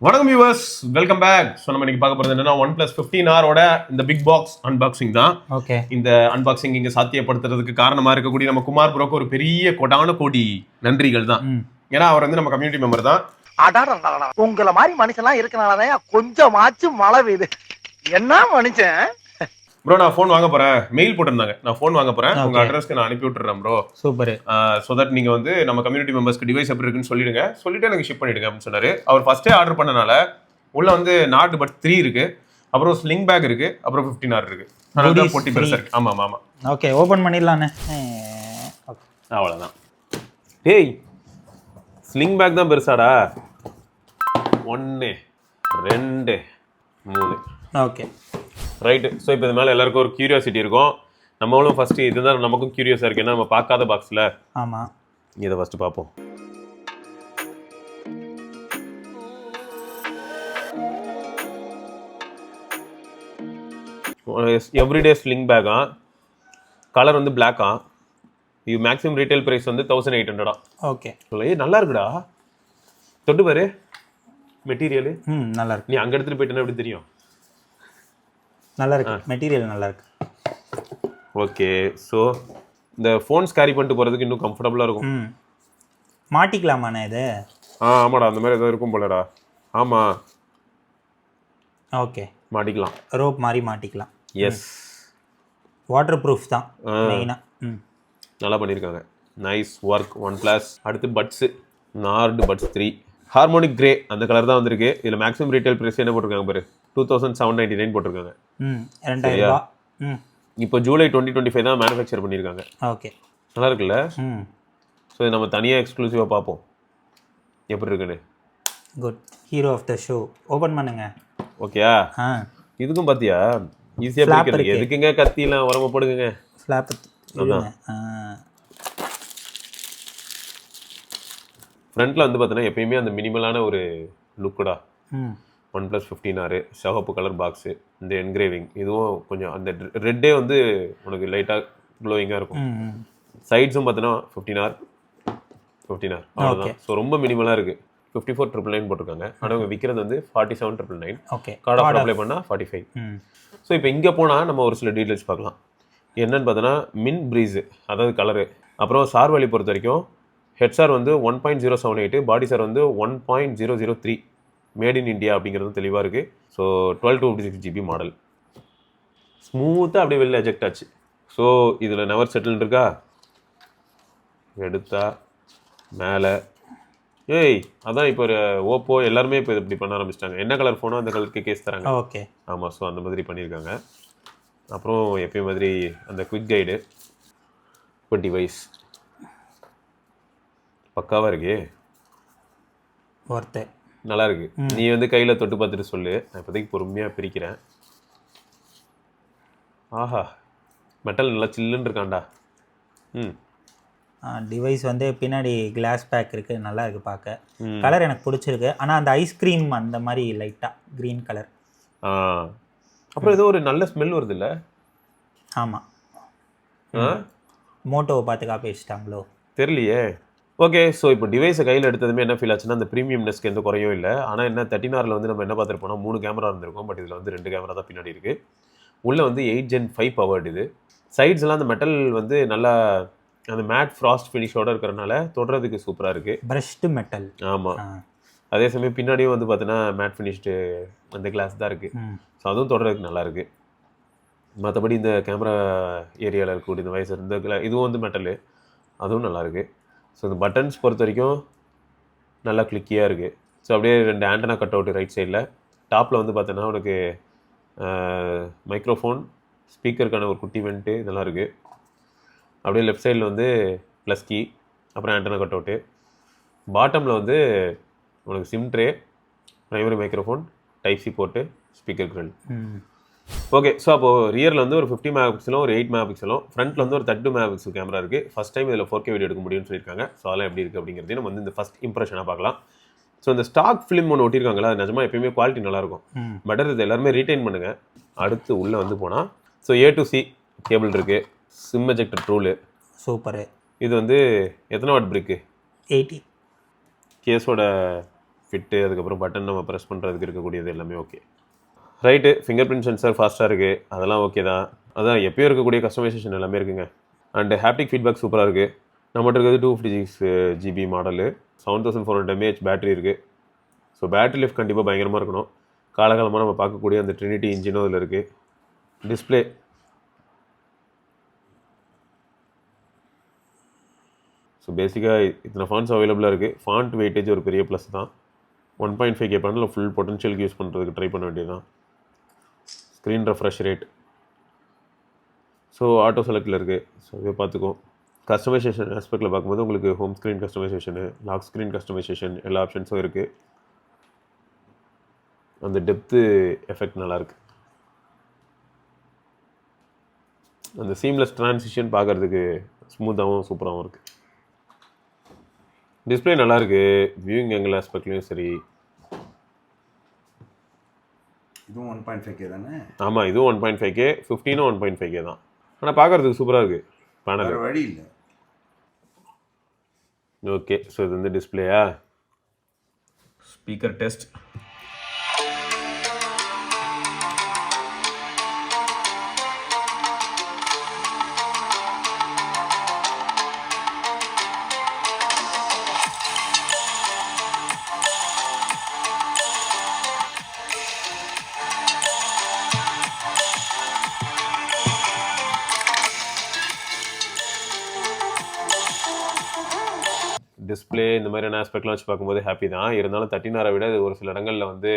வணக்கம் viewers, welcome back. So நம்ம இன்னைக்கு பார்க்க போகிறது என்னன்னா OnePlus 15R இந்த பிக் பாக்ஸ் அன்பாக்சிங் தான். ஓகே, இந்த அன்பாக்சிங் இங்கே சாத்தியப்படுத்துறதுக்கு காரணமாக இருக்கக்கூடிய நம்ம குமார் ப்ரோக்கு ஒரு பெரிய கோடி நன்றிகள் தான். ஏன்னா அவர் வந்து நம்ம கம்யூனிட்டி மெம்பர் தான். உங்களை மாதிரி மனுஷன்லாம் இருக்கனாலதான் கொஞ்சமாச்சும் மழை பெய்யுது. என்ன மனுஷன் ப்ரோ, நான் ஃபோன் வாங்க போறேன், மெயில் போட்டிருந்தாங்க. நான் ஃபோன் வாங்க போறேன், உங்க அட்ரஸ்க்கு நான் அனுப்பி விட்டுறேன் ப்ரோ. சூப்பர். ஸோ தட் நீங்க வந்து நம்ம கம்யூனிட்டி மெம்பர்ஸ்க்கு டிவைஸ் எப்படி இருக்குன்னு சொல்லிட்டு எனக்கு ஷிப் பண்ணிடுங்க அப்படின்னு சொன்னாரு. அவர் ஃபர்ஸ்டே ஆர்டர் பண்ணனால உள்ள வந்து நாட் பட் 3 இருக்கு, அப்புறம் ஸ்லிங் பேக் இருக்கு, அப்புறம் 15R இருக்கு. அதனால போட்டி பெருசா இருக்கு. ஆமா ஆமா. ஓகே, ஓபன் பண்ணிடலானே. அவ்வளவுதான். டேய், ஸ்லிங் பேக் தான் பெருசாடா. 1 2 3. Okay, right. ஸோ இப்போ இது மேலே எல்லாருக்கும் ஒரு கியூரியாசிட்டி இருக்கும். நம்மளும் ஃபஸ்ட்டு இதுதான் நமக்கும் கியூரியஸாக இருக்குது. ஏன்னா நம்ம பார்க்காத பாக்ஸில். ஆமாம், இதை ஃபஸ்ட்டு பார்ப்போம். எவ்ரிடே ஸ்லிங் பேக்கா, கலர் வந்து பிளாக்கா, இது மேக்ஸிமம் ரீட்டைல் ப்ரைஸ் வந்து 1800. ஓகே, நல்லா இருக்குடா, தொட்டு பாரு மெட்டீரியலு. நல்லா இருக்கு. நீ அங்கே எடுத்துகிட்டு போயிட்டேன்னா எப்படி தெரியும்? நல்லா இருக்கு, மெட்டீரியல் நல்லா இருக்கு. ஓகே, ஸோ இந்த ஃபோன்ஸ் கேரி பண்ணிட்டு போகிறதுக்கு இன்னும் கம்ஃபர்டபுளாக இருக்கும். மாட்டிக்கலாமாண்ணே இது? ஆமாடா, அந்த மாதிரி ஏதோ இருக்கும் போலடா. ஆமாம், ஓகே, மாட்டிக்கலாம். ரோப் மாதிரி மாட்டிக்கலாம். எஸ், வாட்டர் ப்ரூஃப் தான் மெயினாக. நல்லா பண்ணியிருக்காங்க. Nice work OnePlus. அடுத்து buds, nord buds 3 harmonic grey, அந்த கலர் தான் வந்திருக்கு. இதில் மேக்ஸிமம் ரீட்டைல் ப்ரைஸ் என்ன போட்டிருக்காங்க பாரு, 2799 போட்டிருக்காங்க. 2000. இப்போ ஜூலை 2025 தான் மேனுஃபேக்சர் பண்ணியிருக்காங்க. ஓகே, நல்லா இருக்குல்ல? ஸோ நம்ம தனியாக எக்ஸ்க்ளூசிவாக பார்ப்போம் எப்படி இருக்குன்னு. Good. Hero of the show. Open பண்ணுங்க. ஓகேயா? இதுக்கும் பார்த்தியா ஈஸியாக பிடிக்கிறது. எதுக்குங்க கத்திலாம் உரமா போடுங்க. ஃப்ளாப் அதான். ஃப்ரண்ட்டில் வந்து பார்த்தீங்கன்னா எப்பயுமே அந்த மினிமலான ஒரு லுக்குடா. OnePlus 15R சிவப்பு கலர் பாக்ஸு, இந்த என்கிரேவிங் இதுவும் கொஞ்சம் அந்த ரெட்டே வந்து உனக்கு லைட்டாக க்ளோயிங்காக இருக்கும். சைட்ஸும் பார்த்தீங்கன்னா 15R அவ்வளோதான். ஸோ ரொம்ப மினிமலாக இருக்குது. 54,999 போட்டிருக்காங்க. ஆனால் அவங்க விற்கிறது வந்து 47,999. ஓகே, கார்டு ஆஃபர் அப்ளை பண்ணால் 45. ஸோ இப்போ இங்கே போனால் நம்ம ஒரு சில டீட்டெயில்ஸ் பார்க்கலாம். என்னன்னு பார்த்தோன்னா மின் ப்ரீஸு, அதாவது கலரு. அப்புறம் சார் வேலி பொறுத்த வரைக்கும் ஹெட்சார் வந்து 1.078, பாடி சார் வந்து 1.003. மேட் இன் இண்டியா அப்படிங்கிறது தெளிவாக இருக்குது. So 12 to 56 GB model. ஸ்மூத்தாக அப்படியே வெளில எஜெக்ட் ஆச்சு. ஸோ இதில் நெவர் செட்டில் இருக்கா, எடுத்தா மேலே. ஏய், அதான் இப்போ ஒரு ஓப்போ எல்லாருமே இப்போ இப்படி பண்ண ஆரம்பிச்சிட்டாங்க. என்ன கலர் ஃபோனோ அந்த கலருக்கு கேஸ் தராங்க. ஓகே, ஆமாம். ஸோ அந்த மாதிரி பண்ணியிருக்காங்க. அப்புறம் எப்பயும் மாதிரி அந்த குவிக் கைடு. இப்போ டிவைஸ் பக்காவாக இருக்கு, ஒர்த்து, நல்லா இருக்கு. நீ வந்து கையில் தொட்டு பார்த்துட்டு சொல்லு, நான் இப்போதைக்கு பொறுமையாக பிரிக்கிறேன். ஆஹா, மெட்டல் நல்லா சில்லுன்னு இருக்காண்டா. டிவைஸ் வந்து பின்னாடி கிளாஸ் பேக் இருக்குது, நல்லா இருக்குது பார்க்க. கலர் எனக்கு பிடிச்சிருக்கு. ஆனால் அந்த ஐஸ்கிரீம் அந்த மாதிரி லைட்டாக க்ரீன் கலர். அப்புறம் ஏதோ ஒரு நல்ல ஸ்மெல் வருது இல்லை? ஆமாம், மோட்டோவை பார்த்து காப்பி வச்சுட்டாங்களோ தெரியலையே. ஓகே, ஸோ இப்போ டிவைஸை கையில் எடுத்ததுமே என்ன ஃபீல் ஆச்சுன்னா, அந்த ப்ரீமியம்னஸ்க்கு எந்த குறையும் இல்லை. ஆனால் என்ன 13R வந்து நம்ம என்ன பார்த்துருப்போம்னா 3 கேமரா இருந்திருக்கும். பட் இதில் வந்து 2 கேமரா தான் பின்னாடி இருக்குது. உள்ளே வந்து 8 Gen 5 பவர்டு. இது சைட்ஸ்லாம் அந்த மெட்டல் வந்து நல்லா அந்த மேட் ஃப்ராஸ்ட் ஃபினிஷோடு இருக்கிறனால தொடுறதுக்கு சூப்பராக இருக்குது. Brushed metal. ஆமாம். அதே சமயம் பின்னாடியும் வந்து பார்த்தீங்கன்னா மேட் ஃபினிஷ்டு அந்த கிளாஸ் தான் இருக்குது. ஸோ அதுவும் தொடுறதுக்கு நல்லாயிருக்கு. மற்றபடி இந்த கேமரா ஏரியாவில் இருக்கக்கூடிய இந்த வயசு இந்த இதுவும் வந்து மெட்டலு, அதுவும் நல்லாயிருக்கு. ஸோ இந்த பட்டன்ஸ் பொறுத்த வரைக்கும் நல்லா கிளிக்கியாக இருக்குது. ஸோ அப்படியே 2 ஆண்டனா கட் அவுட் ரைட் சைடில். டாப்பில் வந்து பார்த்தோன்னா உனக்கு மைக்ரோஃபோன், ஸ்பீக்கருக்கான ஒரு குட்டி வெண்ட்டு இதெல்லாம் இருக்குது. அப்படியே லெஃப்ட் சைடில் வந்து ப்ளஸ் கீ, அப்புறம் ஆண்டனா கட் அவுட்டு. பாட்டமில் வந்து உனக்கு sim tray, primary microphone, type C போட்டு, ஸ்பீக்கர் கிரில். ஓகே, ஸோ அப்போது ரியரில் வந்து ஒரு 50 MP ஒரு 8 MP, ஃப்ரண்ட்டில் வந்து ஒரு 32 MP கேமரா இருக்குது. ஃபஸ்ட் டைம் இதில் 4K வீடியோ எடுக்க முடியும்னு சொல்லியிருக்காங்க. ஸோ அதெல்லாம் எப்படி இருக்குது அப்படிங்கிறது நம்ம வந்து இந்த ஃபஸ்ட் இம்ப்ரெஷனாக பார்க்கலாம். ஸோ இந்த ஸ்டாக் ஃபிலிம் ஒன்று ஒட்டியிருக்காங்களா, அது நிஜமாக எப்பயுமே குவாலிட்டி நல்லாயிருக்கும். பெட்டர் இது எல்லாருமே ரீட்டைன் பண்ணுங்கள். அடுத்து உள்ளே வந்து போனால் so A to C cable இருக்குது. SIM ejector tool super. இது வந்து எத்தனை வாட் பிரிக்கு? 80. கேஸோட ஃபிட்டு, அதுக்கப்புறம் பட்டன் நம்ம ப்ரெஸ் பண்ணுறதுக்கு இருக்கக்கூடியது எல்லாமே okay. Right, finger print sensor ஃபாஸ்ட்டாக இருக்குது, அதெல்லாம் ஓகே தான். அதான் எப்போயும் இருக்கக்கூடிய கஸ்டமைசேஷன் எல்லாமே இருக்குங்க. அண்டு ஹாப்டிக் ஃபீட்பேக் சூப்பராக இருக்குது. நம்மகிட்ட இருக்கிறது 256 GB மாடலு, 7400 mAh பேட்டரி இருக்குது. ஸோ பேட்டரி லைஃப் கண்டிப்பாக பயங்கரமாக இருக்கணும். காலகாலமாக நம்ம பார்க்கக்கூடிய அந்த ட்ரினிட்டி இன்ஜினும் அதில் இருக்குது. டிஸ்பிளே ஸோ பேசிக்காக இத்தனை ஃபாண்ட்ஸ் அவைலபிளாக இருக்குது. ஃபாண்ட் வெயிட்டேஜ் ஒரு பெரிய ப்ளஸ் தான். 1.5K பேனலில் ஃபுல் பொட்டன்ஷியலுக்கு யூஸ் பண்ணுறதுக்கு ட்ரை பண்ண வேண்டியது தான். Screen refresh rate so auto செலக்டில் இருக்குது. ஸோ இதை பார்த்துக்கும். கஸ்டமைசேஷன் ஆஸ்பெக்டில் பார்க்கும்போது உங்களுக்கு home screen customisation, lock screen customisation எல்லா ஆப்ஷன்ஸும் இருக்குது. அந்த டெப்த்து எஃபெக்ட் நல்லாயிருக்கு. அந்த சீம்லெஸ் ட்ரான்சிஷன் பார்க்குறதுக்கு ஸ்மூத்தாகவும் சூப்பராகவும் இருக்குது. டிஸ்பிளே நல்லாயிருக்கு. வியூயிங் ஆங்கிள் ஆஸ்பெக்ட்லேயும் சரி. இதுவும் 1.5K தானே? ஆமாம், இதுவும் 1.5K, 15ம் 1.5K தான். ஆனால் பார்க்குறதுக்கு சூப்பராக இருக்குது பேனல். வழி இல்லை. ஓகே, ஸோ இது வந்து டிஸ்பிளேயா. Speaker test. டிஸ்பிளே இந்த மாதிரியான ஆஸ்பெக்ட்லாம் வச்சு பார்க்கும்போது ஹாப்பி தான். இருந்தாலும் 13R விட இது ஒரு சில இடங்களில் வந்து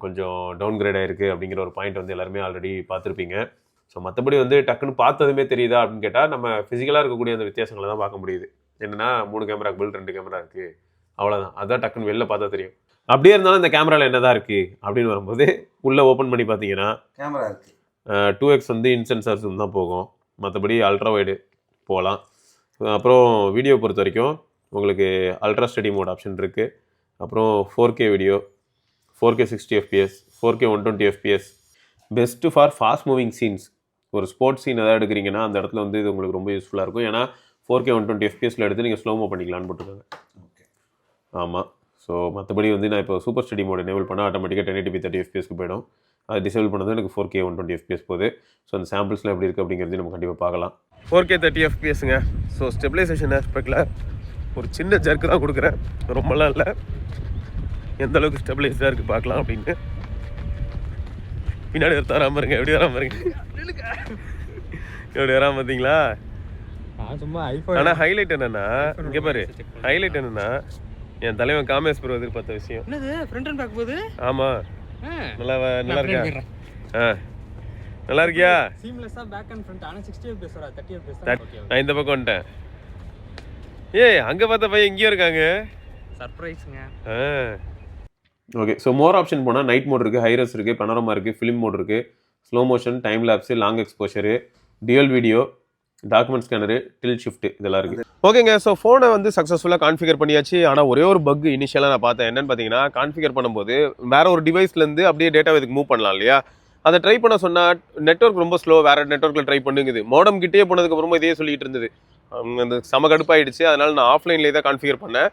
கொஞ்சம் டவுன் கிரேட் ஆகிருக்கு அப்படிங்கிற ஒரு பாயிண்ட் வந்து எல்லாருமே ஆல்ரெடி பார்த்துருப்பீங்க. ஸோ மற்றபடி வந்து டக்குன்னு பார்த்ததுமே தெரியுதா அப்படின்னு கேட்டால் நம்ம ஃபிசிக்கலாக இருக்கக்கூடிய அந்த வித்தியாசங்களை தான் பார்க்க முடியுது. என்னென்னா 3 கேமரா பில் 2 கேமரா இருக்குது, அவ்வளோதான். அதுதான் டக்குன்னு வெளில பார்த்தா தெரியும். அப்படியே இருந்தாலும் இந்த கேமராவில் என்ன தான் இருக்குது அப்படின்னு வரும்போது உள்ளே ஓப்பன் பண்ணி பார்த்தீங்கன்னா கேமரா இருக்குது. 2x வந்து இன்சென்சார்ஸ் தான் போகும். மற்றபடி அல்ட்ரா வைடு போகலாம். அப்புறம் வீடியோ பொறுத்த வரைக்கும் உங்களுக்கு அல்ட்ரா ஸ்டடி மோட் ஆப்ஷன் இருக்குது. அப்புறம் 4K video, 4K 60 FPS, 4K 120 FPS. Best for fast moving scenes. ஒரு ஸ்போர்ட்ஸ் சீன் எதாவது எடுக்கிறீங்கன்னா அந்த இடத்துல வந்து இது உங்களுக்கு ரொம்ப யூஸ்ஃபுல்லாக இருக்கும். ஏன்னா 4K 120 FPSல எடுத்து நீங்கள் ஸ்லோமோ பண்ணிக்கலான்னு போட்டுருக்காங்க. ஓகே, ஆமாம். ஸோ மற்றபடி வந்து நான் இப்போ சூப்பர் ஸ்டடி மோட் எனேபிள் பண்ணால் ஆட்டோமேட்டிக்காக 1080p 30 FPSக்கு போயிடும். அது டிசேபிள் பண்ணது எனக்கு 4K 120 FPS போகுது. ஸோ அந்த சாம்பிள்ஸ்லாம் எப்படி இருக்குது அப்படிங்கிறது நம்ம கண்டிப்பாக பார்க்கலாம். 4K 30 FPSங்க. ஸோ ஸ்டெபிலைசேஷன் ஆஸ்பெக்டில் ஒரு சின்ன ஜர்க்கு தான் கொடுக்குறேன், ரொம்பலாம் இல்லை. எந்த அளவுக்கு ஸ்டெபிலைஸ்டாக இருக்குது பார்க்கலாம் அப்படின்னு. பின்னாடி ஒரு தராமல் இருங்க, எப்படி வராமல் இருங்க, எப்படி வராமல் பார்த்தீங்களா? ஆனால் ஹைலைட் என்னென்னா, இங்கே பாரு, ஹைலைட் என்னென்னா என் தலைவன் காமேஷ் ப்ரோ எதிர்பார்த்த விஷயம். என்னது ஃப்ரண்ட் அண்ட் பேக் போகுது? ஆமாம், நல்லா இருக்கா? நல்லா இருக்கியா? சீம்லெஸ்ஸா பேக் அண்ட் ஃப்ரண்ட். ஆனா 60 FPS வர 30 FPS. ஓகே, நான் இந்த பக்கம் வந்துட்டேன். அங்கே பார்த்த பையன் எங்கேயோ இருக்காங்க. சர்ப்ரைஸ்ங்க. ஓகே, ஸோ மோர் ஆப்ஷன் போனால் நைட் மோட் இருக்குது, ஹைரஸ் இருக்குது, பனோரமா இருக்குது, ஃபிலிம் மோட் இருக்குது, slow motion, time lapse, long exposure, dual video, document scanner, tilt shift இதெல்லாம் இருக்குது. ஓகேங்க, ஸோ ஃபோனை வந்து சக்ஸஸ்ஃபுல்லாக கான்ஃபிகர் பண்ணியாச்சு. ஆனால் ஒரே ஒரு பக் இனிஷியலாக நான் பார்த்தேன். என்னென்னு பார்த்தீங்கன்னா, கான்ஃபிகர் பண்ணும்போது வேறு ஒரு டிவைஸ்லேருந்து அப்படியே டேட்டா இதுக்கு மூவ் பண்ணலாம் இல்லையா? அதை ட்ரை பண்ண சொன்னால் நெட்ஒர்க் ரொம்ப ஸ்லோ, வேறு நெட்ஒர்க்கில் ட்ரை பண்ணுங்குது. மோடம் கிட்டே போனதுக்கப்புறமா இதே சொல்லிட்டு இருந்தது. அந்த செம கடுப்பாயிடுச்சு. அதனால் நான் ஆஃப்லைன்லேயே தான் கான்ஃபிகர் பண்ணேன்.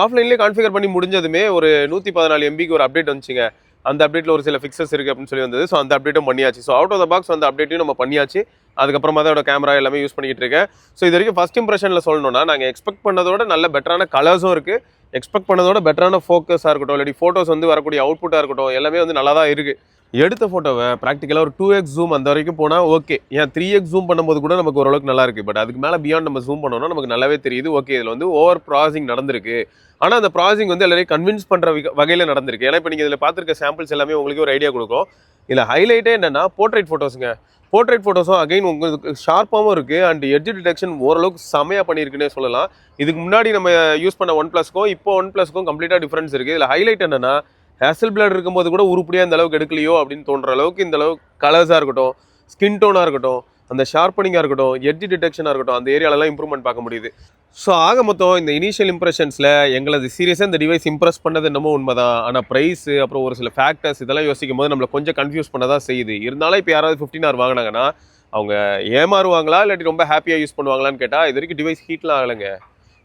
ஆஃப்லைன்லேயே கான்ஃபிகர் பண்ணி முடிஞ்சதுமே ஒரு 114 MBக்கு ஒரு அப்டேட் வந்துச்சுங்க. அந்த அப்டேட்டில் ஒரு சில ஃபிக்ஸஸ் இருக்குது அப்படின்னு சொல்லி வந்தது. ஸோ அந்த அப்டேட்டும் பண்ணியாச்சு. So out of the box அந்த அப்டேட்டையும் நம்ம பண்ணியாச்சு. அதுக்கப்புறமா தான் அதோட கேமரா எல்லாமே யூஸ் பண்ணிக்கிட்டு இருக்கேன். ஸோ இது வரைக்கும் ஃபஸ்ட் இம்ப்ரெஷனில் சொல்லணும்னா, நாங்கள் எக்ஸ்பெக்ட் பண்ணதோட நல்ல பெட்டரான கலர்ஸும் இருக்குது, எக்ஸ்பெக்ட் பண்ணதோட பெட்டரான ஃபோக்கஸாக இருக்கட்டும், இல்லாட்டி ஃபோட்டோஸ் வந்து வரக்கூடிய அவுட்புட்டாக இருக்கட்டும், எல்லாமே வந்து நல்லா தான் இருக்குது. எடுத்த ஃபோட்டோவை ப்ராக்டிக்கலாக ஒரு 2x ஜூம் அந்த வரைக்கும் போனால் ஓகே. ஏன் 3x ஜூம் பண்ணும்போது கூட நமக்கு ஓரளவுக்கு நல்லா இருக்குது. பட் அதுக்கு மேலே பியாண்ட் நம்ம ஜூம் பண்ணோம்னா நமக்கு நல்லாவே தெரியுது, ஓகே இதில் வந்து ஓவர் ப்ராசஸிங் நடந்திருக்கு. ஆனால் அந்த ப்ராசஸிங் வந்து எல்லாரையும் கன்வின்ஸ் பண்ணுற வகையில் நடந்திருக்கு. ஏன்னா இப்போ நீங்கள் இதில் பார்த்துருக்க சாம்பிள்ஸ் எல்லாமே உங்களுக்கு ஒரு ஐடியா கொடுக்கும். இதில் ஹைலைட்டே என்னென்னா போர்ட்ரேட் ஃபோட்டோஸுங்க. போர்ட்ரேட் ஃபோட்டோஸும் அகைன் உங்களுக்கு ஷார்ப்பாகவும் இருக்குது அண்ட் எட்ஜ் டிடெக்ஷன் ஓரளவுக்கு செமையாக பண்ணியிருக்குன்னே சொல்லலாம். இதுக்கு முன்னாடி நம்ம யூஸ் பண்ண OnePlusக்கும் இப்போ OnePlusக்கும் கம்ப்ளீட்டாக டிஃப்ரென்ஸ் இருக்குது. இதில் ஹைலைட் என்னென்னா, ஹேசல் பிளட் இருக்கும்போது கூட உருப்படியாக இந்த அளவுக்கு எடுக்கலையோ அப்படின்னு தோன்ற அளவுக்கு இந்த அளவுக்கு கலர்ஸாக இருக்கட்டும், ஸ்கின் டோனாக இருக்கட்டும், அந்த ஷார்ப்பனிங்காக இருக்கட்டும், எட்ஜ் டிடெக்ஷனாக இருக்கட்டும், அந்த ஏரியாலலாம் இம்ப்ரூவ்மெண்ட் பார்க்க முடியுது. ஸோ ஆக மொத்தம் இந்த இனிஷியல் இம்ப்ரெஷன்ஸில் எங்களது சீரியஸாக இந்த டிவைஸ் இம்ப்ரெஸ் பண்ணது என்னமோ உண்மை தான். ஆனால் ப்ரைஸு அப்புறம் ஒரு சில ஃபேக்டர்ஸ் இதெல்லாம் யோசிக்கும் போது நம்மளை கொஞ்சம் கன்ஃபியூஸ் பண்ண தான் செய்யுது. இருந்தாலும் இப்போ யாராவது 15R வாங்கினாங்கன்னா அவங்க ஏமாறுவாங்களா இல்லாட்டி ரொம்ப ஹாப்பியாக யூஸ் பண்ணுவாங்களான்னு கேட்டால் இது வரைக்கும் டிவைஸ் ஹீட்லாம் ஆகலைங்க.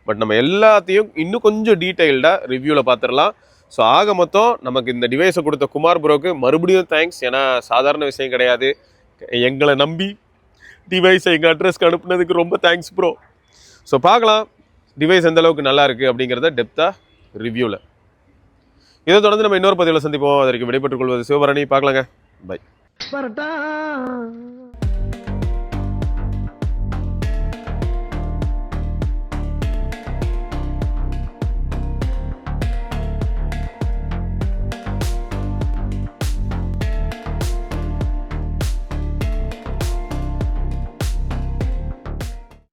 பட் நம்ம எல்லாத்தையும் இன்னும் கொஞ்சம் டீட்டெயில்டாக ரிவ்யூவில் பார்த்துடலாம். ஸோ ஆக மொத்தம் நமக்கு இந்த டிவைஸை கொடுத்த குமார் ப்ரோக்கு மறுபடியும் தேங்க்ஸ். ஏன்னா சாதாரண விஷயம் கிடையாது. எங்களை நம்பி டிவைஸை எங்கள் அட்ரஸ்க்கு அனுப்புனதுக்கு ரொம்ப தேங்க்ஸ் ப்ரோ. ஸோ பார்க்கலாம் டிவைஸ் எந்த அளவுக்கு நல்லா இருக்குது அப்படிங்கிறத டெப்த்தாக ரிவ்யூவில். இதை தொடர்ந்து நம்ம இன்னொரு பதிவில் சந்திப்போம். அதற்கு விடைபெற்றுக் கொள்வது சிவபரணி. பார்க்கலாங்க. பை.